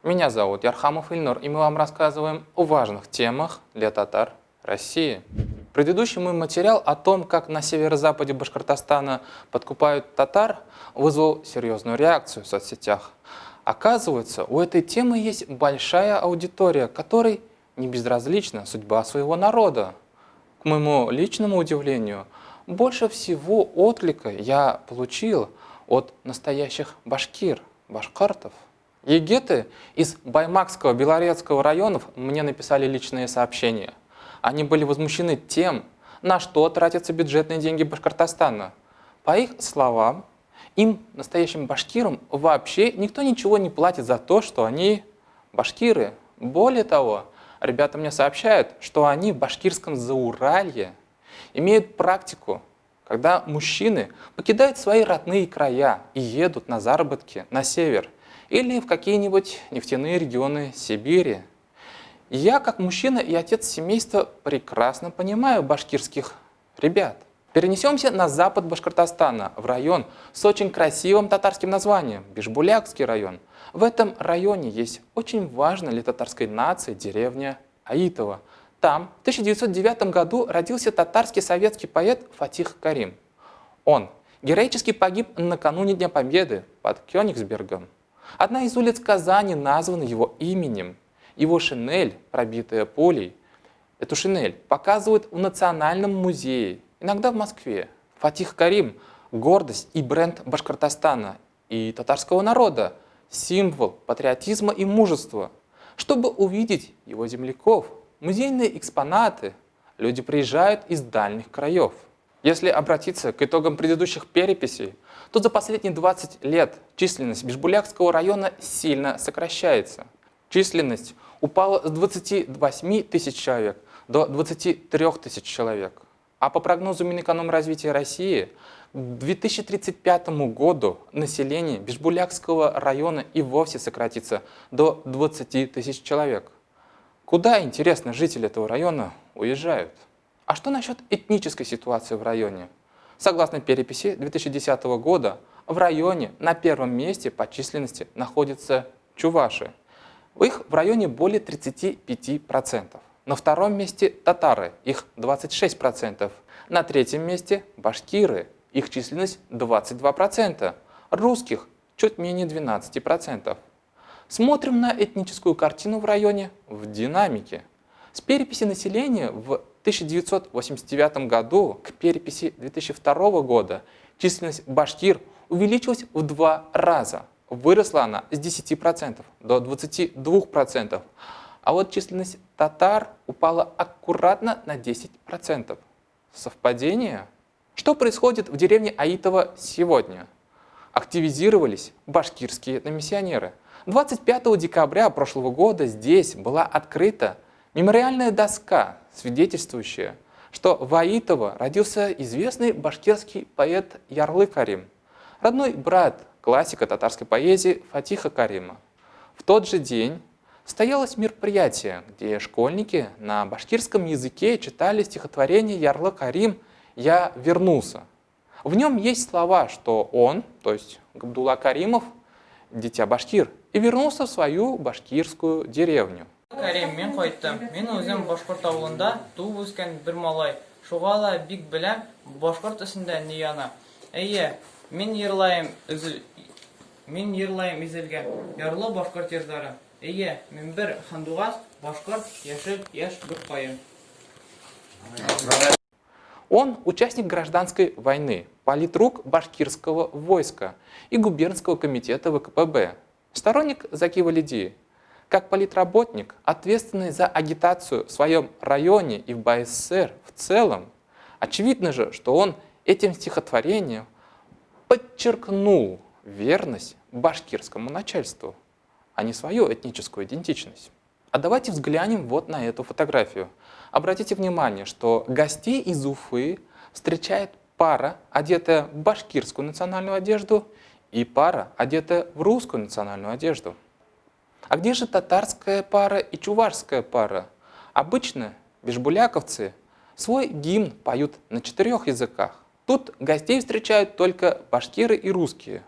Меня зовут Ярхамов Ильнур, и мы вам рассказываем о важных темах для татар России. Предыдущий мой материал о том, как на северо-западе Башкортостана подкупают татар, вызвал серьезную реакцию в соцсетях. Оказывается, у этой темы есть большая аудитория, которой не безразлична судьба своего народа. К моему личному удивлению, больше всего отклика я получил от настоящих башкир, башкартов. Егеты из Баймакского, Белорецкого районов мне написали личные сообщения. Они были возмущены тем, на что тратятся бюджетные деньги Башкортостана. По их словам, им, настоящим башкирам, вообще никто ничего не платит за то, что они башкиры. Более того, ребята мне сообщают, что они в башкирском Зауралье имеют практику, когда мужчины покидают свои родные края и едут на заработки на север или в какие-нибудь нефтяные регионы Сибири. Я, как мужчина и отец семейства, прекрасно понимаю башкирских ребят. Перенесемся на запад Башкортостана, в район с очень красивым татарским названием – Бишбулякский район. В этом районе есть очень важная для татарской нации деревня Аитово. Там в 1909 году родился татарский советский поэт Фатих Карим. Он героически погиб накануне Дня Победы под Кёнигсбергом. Одна из улиц Казани названа его именем. Его шинель, пробитая пулей, эту шинель показывают в Национальном музее, иногда в Москве. Фатих Карим – гордость и бренд Башкортостана и татарского народа, символ патриотизма и мужества. Чтобы увидеть его земляков, музейные экспонаты, люди приезжают из дальних краев. Если обратиться к итогам предыдущих переписей, то за последние 20 лет численность Бишбулякского района сильно сокращается. Численность упала с 28 тысяч человек до 23 тысяч человек. А по прогнозу Минэкономразвития России, к 2035 году население Бишбулякского района и вовсе сократится до 20 тысяч человек. Куда, интересно, жители этого района уезжают? А что насчет этнической ситуации в районе? Согласно переписи 2010 года, в районе на первом месте по численности находятся чуваши. Их в районе более 35%. На втором месте татары, их 26%. На третьем месте башкиры, их численность 22%. Русских чуть менее 12%. Смотрим на этническую картину в районе в динамике. С переписи населения в 1989 году к переписи 2002 года численность башкир увеличилась в 2 раза. Выросла она с 10% до 22%. А вот численность татар упала аккуратно на 10%. Совпадение? Что происходит в деревне Аитово сегодня? Активизировались башкирские этномиссионеры. 25 декабря прошлого года здесь была открыта мемориальная доска, свидетельствующая, что в Аитово родился известный башкирский поэт Ярлы Карим, родной брат классика татарской поэзии Фатиха Карима. В тот же день состоялось мероприятие, где школьники на башкирском языке читали стихотворение Ярлы Карим «Я вернулся». В нем есть слова, что он, то есть Габдулла Каримов, дитя башкир, и вернулся в свою башкирскую деревню. Карим, мен кайттым. Мен өзім башкорт авылында туып өскән бер малай. Шуга ла бик беләм башкорт исендә ни яна. Әйе, мен йырлайым изелгән ярлы башкорт йырдары. Әйе, мен бер хандугас башкорт яшь бер каен. Он участник гражданской войны, политрук башкирского войска и губернского комитета ВКПБ, сторонник Заки Валиди. Как политработник, ответственный за агитацию в своем районе и в БССР в целом, очевидно же, что он этим стихотворением подчеркнул верность башкирскому начальству, а не свою этническую идентичность. А давайте взглянем вот на эту фотографию. Обратите внимание, что гостей из Уфы встречает пара, одетая в башкирскую национальную одежду, и пара, одетая в русскую национальную одежду. А где же татарская пара и чувашская пара? Обычно бишбуляковцы свой гимн поют на 4 языках. Тут гостей встречают только башкиры и русские.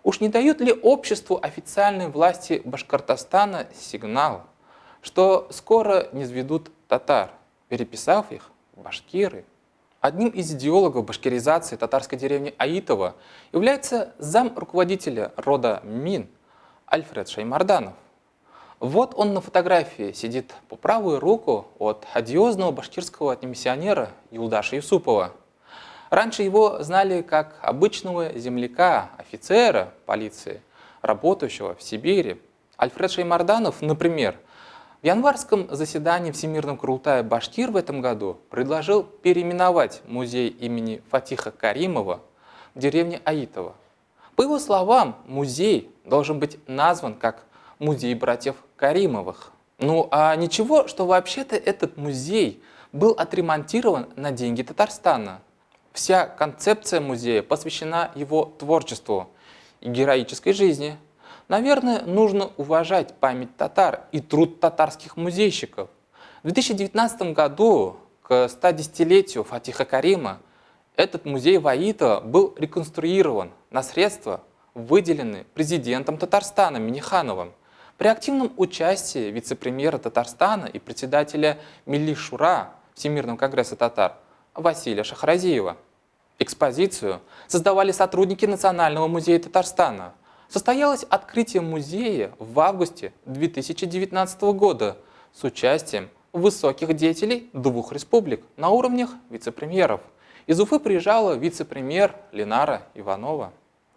Уж не дают ли обществу официальной власти Башкортостана сигнал, что скоро низведут татар, переписав их в башкиры? Одним из идеологов башкиризации татарской деревни Аитово является зам руководителя рода Мин Альфред Шаймарданов. Вот он на фотографии сидит по правую руку от одиозного башкирского миссионера Юлдаша Юсупова. Раньше его знали как обычного земляка, офицера полиции, работающего в Сибири. Альфред Шаймарданов, например, в январском заседании Всемирного Курултая Башкир в этом году предложил переименовать музей имени Фатиха Каримова в деревне Аитово. По его словам, музей должен быть назван как музей братьев Каримовых. Ну а ничего, что вообще-то этот музей был отремонтирован на деньги Татарстана. Вся концепция музея посвящена его творчеству и героической жизни. Наверное, нужно уважать память татар и труд татарских музейщиков. В 2019 году, к 110-летию Фатиха Карима, этот музей в Аитово был реконструирован на средства, выделенные президентом Татарстана Миннихановым при активном участии вице-премьера Татарстана и председателя Милли Шура Всемирного конгресса татар Василия Шахразиева. Экспозицию создавали сотрудники Национального музея Татарстана. Состоялось открытие музея в августе 2019 года с участием высоких деятелей двух республик на уровнях вице-премьеров. Из Уфы приезжала вице-премьер Ленара Иванова.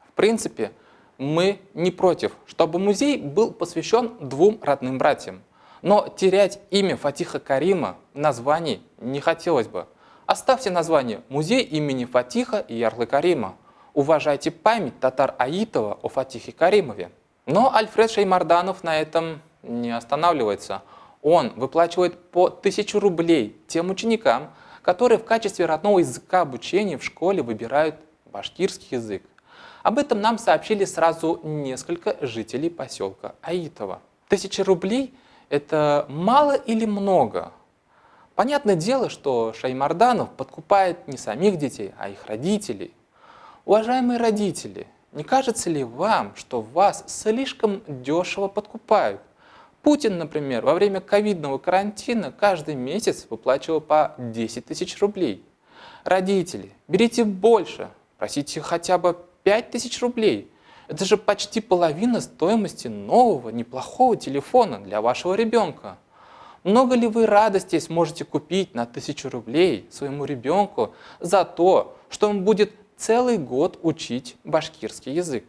В принципе, мы не против, чтобы музей был посвящен двум родным братьям. Но терять имя Фатиха Карима в названии не хотелось бы. Оставьте название «Музей имени Фатиха и Ярлы Карима». Уважайте память татар Аитова о Фатихе Каримове. Но Альфред Шаймарданов на этом не останавливается. Он выплачивает по 1000 рублей тем ученикам, которые в качестве родного языка обучения в школе выбирают башкирский язык. Об этом нам сообщили сразу несколько жителей поселка Аитово. 1000 рублей – это мало или много? Понятное дело, что Шаймарданов подкупает не самих детей, а их родителей. Уважаемые родители, не кажется ли вам, что вас слишком дешево подкупают? Путин, например, во время ковидного карантина каждый месяц выплачивал по 10 тысяч рублей. Родители, берите больше, просите хотя бы 5000 рублей. Это же почти половина стоимости нового, неплохого телефона для вашего ребенка. Много ли вы радости сможете купить на 1000 рублей своему ребенку за то, что он будет целый год учить башкирский язык?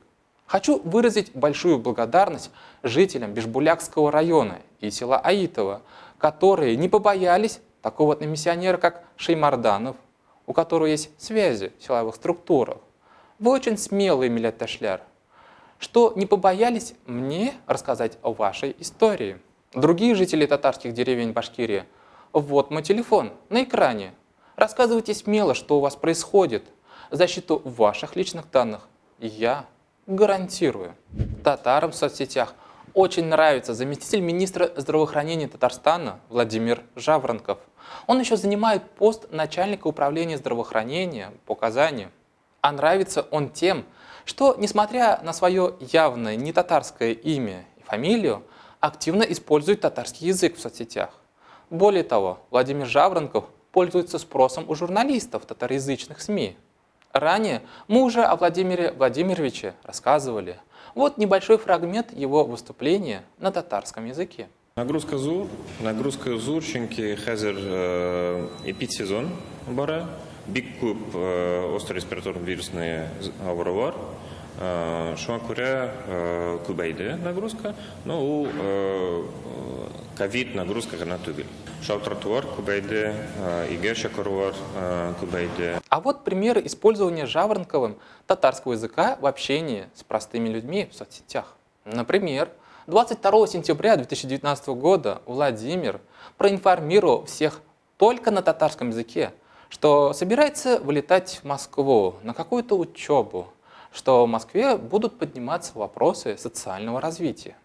Хочу выразить большую благодарность жителям Бишбулякского района и села Аитово, которые не побоялись такого миссионера, как Шаймарданов, у которого есть связи в силовых структурах. Вы очень смелый, Милет Ташляр, что не побоялись мне рассказать о вашей истории. Другие жители татарских деревень Башкирии, вот мой телефон на экране. Рассказывайте смело, что у вас происходит. Защиту ваших личных данных я гарантирую. Татарам в соцсетях очень нравится заместитель министра здравоохранения Татарстана Владимир Жаворонков. Он еще занимает пост начальника управления здравоохранения по Казани. А нравится он тем, что, несмотря на свое явное не татарское имя и фамилию, активно использует татарский язык в соцсетях. Более того, Владимир Жаворонков пользуется спросом у журналистов татароязычных СМИ. Ранее мы уже о Владимире Владимировиче рассказывали. Вот небольшой фрагмент его выступления на татарском языке. Нагрузка зур, чөнки хәзер эпидсезон бара. Бик күп острый респираторный вирусный авыру бар. Шуңа күрә күбәйде нагрузка, но ул ковид нагрузка гына түгел. Шалтыратулар күбәйде, игәр чакырулар күбәйде. А вот примеры использования Жаворонковым татарского языка в общении с простыми людьми в соцсетях. Например, 22 сентября 2019 года Владимир проинформировал всех только на татарском языке, что собирается вылетать в Москву на какую-то учебу, что в Москве будут подниматься вопросы социального развития.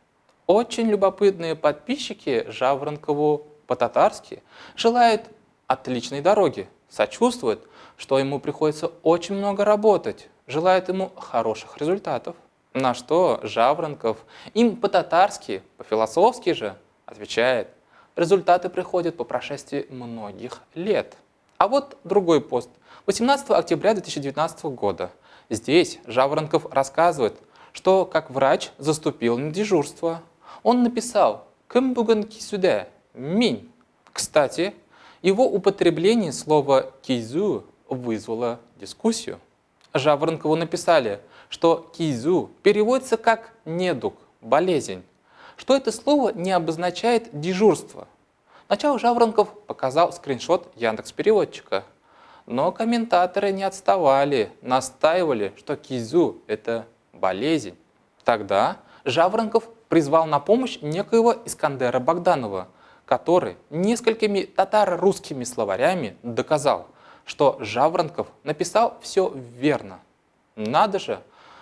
Очень любопытные подписчики Жаворонкову по-татарски желают отличной дороги, сочувствуют, что ему приходится очень много работать, желают ему хороших результатов. На что Жаворонков им по-татарски, по-философски же отвечает: результаты приходят по прошествии многих лет. А вот другой пост. 18 октября 2019 года. Здесь Жаворонков рассказывает, что как врач заступил на дежурство. Он написал «Кым буган кисюде» – «минь». Кстати, его употребление слова «кизу» вызвало дискуссию. Жаворонкову написали, что «кизу» переводится как «недуг», «болезнь», что это слово не обозначает дежурство. Сначала Жаворонков показал скриншот Яндекс.Переводчика, но комментаторы не отставали, настаивали, что «кизу» – это болезнь. Тогда Жаворонков призвал на помощь некоего Искандера Богданова, который несколькими татаро-русскими словарями доказал, что Жаворонков написал все верно. Надо же!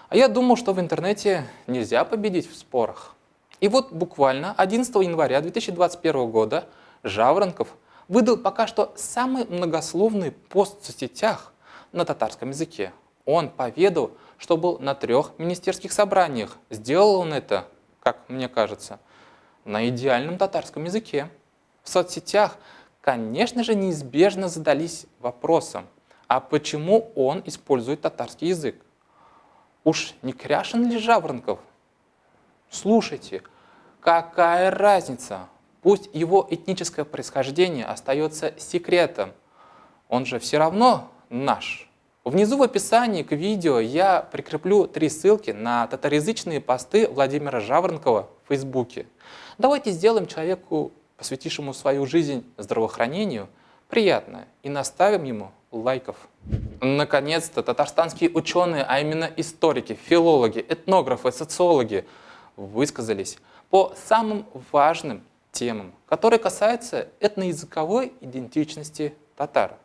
А я думал, что в интернете нельзя победить в спорах. И вот буквально 11 января 2021 года Жаворонков выдал пока что самый многословный пост в соцсетях на татарском языке. Он поведал, что был на 3 министерских собраниях. Сделал он это, как мне кажется, на идеальном татарском языке. В соцсетях, конечно же, неизбежно задались вопросом, а почему он использует татарский язык? Уж не Кряшин ли Жаворонков? Слушайте, какая разница? Пусть его этническое происхождение остается секретом. Он же все равно наш. Внизу в описании к видео я прикреплю 3 ссылки на татароязычные посты Владимира Жаворонкова в Фейсбуке. Давайте сделаем человеку, посвятившему свою жизнь здравоохранению, приятное и наставим ему лайков. Наконец-то татарстанские ученые, а именно историки, филологи, этнографы, социологи, высказались по самым важным темам, которые касаются этноязыковой идентичности татар.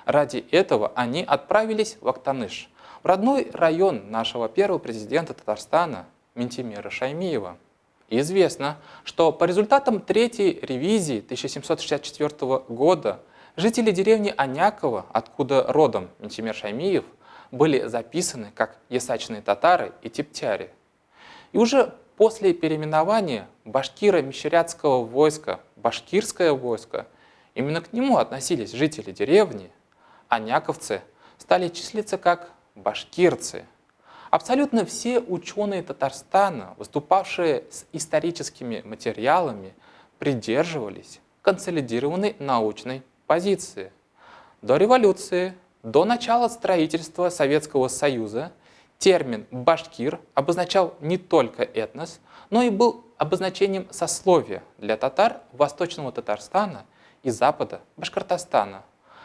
Ради этого они отправились в Актаныш, в родной район нашего первого президента Татарстана Минтимира Шаймиева. Известно, что по результатам 3-й ревизии 1764 года жители деревни Аняково, откуда родом Минтимир Шаймиев, были записаны как ясачные татары и типтяри. И уже после переименования башкиро-мещерятского войска в башкирское войско, именно к нему относились жители деревни, аняковцы стали числиться как башкирцы. Абсолютно все ученые Татарстана, выступавшие с историческими материалами, придерживались консолидированной научной позиции. До революции, до начала строительства Советского Союза термин «башкир» обозначал не только этнос, но и был обозначением сословия для татар Восточного Татарстана и Запада Башкортостана,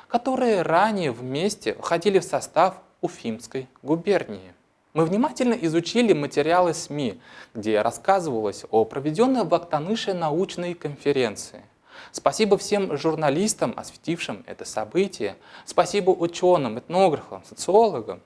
которые ранее вместе входили в состав Уфимской губернии. Мы внимательно изучили материалы СМИ, где рассказывалось о проведенной в Актаныше научной конференции. Спасибо всем журналистам, осветившим это событие. Спасибо ученым, этнографам, социологам.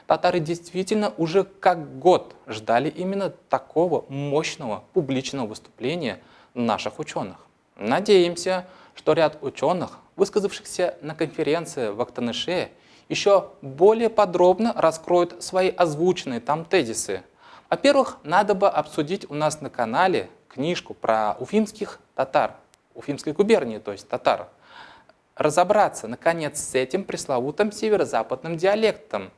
Татары действительно уже как год ждали именно такого мощного публичного выступления наших ученых. Надеемся, что ряд ученых, высказавшихся на конференции в Актаныше, еще более подробно раскроют свои озвученные там тезисы. Во-первых, надо бы обсудить у нас на канале книжку про уфимских татар, Уфимской губернии, то есть татар. Разобраться, наконец, с этим пресловутым северо-западным диалектом.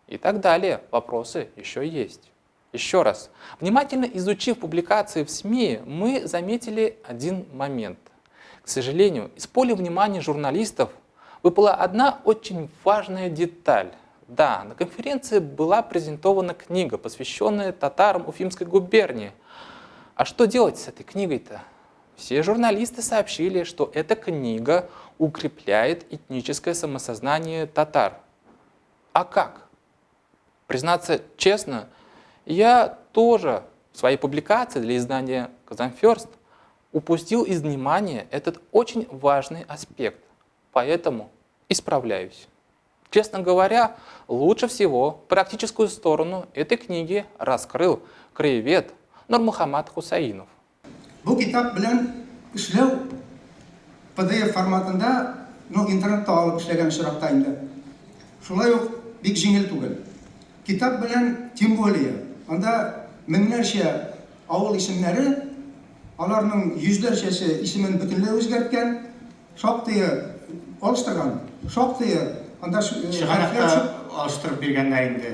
И так далее. Вопросы еще есть. Еще раз. Внимательно изучив публикации в СМИ, мы заметили один момент. К сожалению, из поля внимания журналистов выпала одна очень важная деталь. Да, на конференции была презентована книга, посвященная татарам Уфимской губернии. А что делать с этой книгой-то? Все журналисты сообщили, что эта книга укрепляет этническое самосознание татар. А как? Признаться честно, я тоже в своей публикации для издания «Казанферст» упустил из внимания этот очень важный аспект, поэтому исправляюсь. Честно говоря, лучше всего практическую сторону этой книги раскрыл краевед Нурмухамат Хусаинов. Бу китап белән эшләү PDF форматында, интернетта алып эшләгән очракта инде. Шулай ук бик җиңел түгел. Китап белән тем более, анда меңнәрчә авыл исемнәре, аларның йөзләрчәсе исемен бөтенләй үзгәрткән, шактые алыштырган, шактые анда Чыганакта алыштырып биргәннәр инде.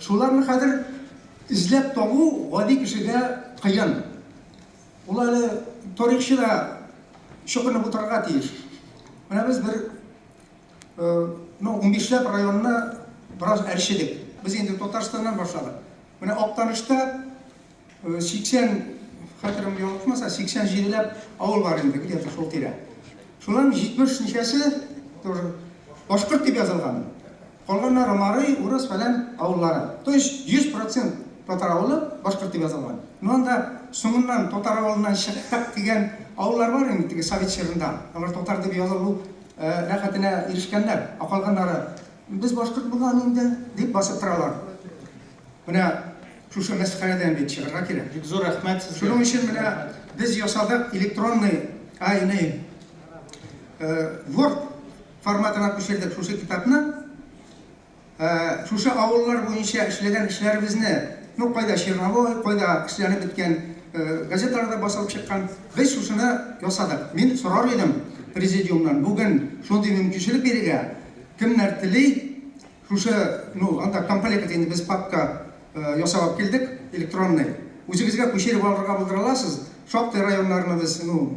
шуларны хәзер изләп табу гади кешегә кыен. Ул әле тарихчы да чукынып утырырга тиеш. Менә без бер 15 районны бераз әрчедек. Без инде Татарстаннан башладык. Менә Актанышта 80, хәтерем ялгышмаса, 87ләп авыл бар инде, где-то шул тирә. Шуларның 70 ничәсе тоже башкорт дип язылган. Калганнары Марый, Урыс фәлән авыллары. То есть 100% татар авылы башкорт дип язылган. Ну анда соңыннан татар авылыннан чыктык дигән авыллар бар инде теге Совет чорында. Алар татар дип язылу рәхәтенә ирешкәннәр. Калганнары без башкорт булган инде дип басып торалар. Менә шушы мәсхәрәдән бит чыгарга кирәк. Бик зур рәхмәт сезгә. Шуның өчен менә без ясадык электронный Word форматына күчердек шушы китапны. Шушы авыллар буенча эшләгән эшләребезне, ну кайда Черновой, кайда эшләнеп биткән газеталарда басылып чыккан, без шушыны ясадык. Мин сорар идем президиумнан, бүген шундый мөмкинчелек бирергә, кемнәр тели, шушы, ну анда комплект инде без папка ясап килдек, электронный. Үзегезгә күчереп алырга булдыраласыз. Шактый районнарны без, ну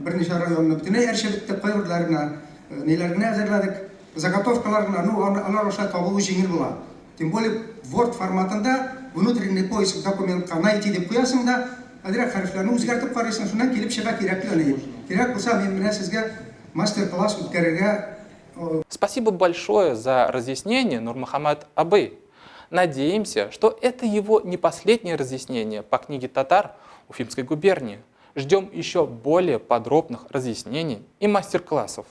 берничә районны бөтенләй әрчәбеттек, кайберләренә ниләргә әзерләдек. Заготовкаларына, ну алар аша табылу җиңел була. Тем более Word форматында внутренний поиск документка найти дип куясың да, әдрәк хәрефләрне үзгәртеп карыйсың, шуннан килеп чыга кирәкле. Кирәк булса мен менә сезгә мастер-класс үткәрергә. Спасибо большое за разъяснение, Нурмухаммад Абый. Надеемся, что это его не последнее разъяснение по книге «Татар» Уфимской губернии. Ждем еще более подробных разъяснений и мастер-классов.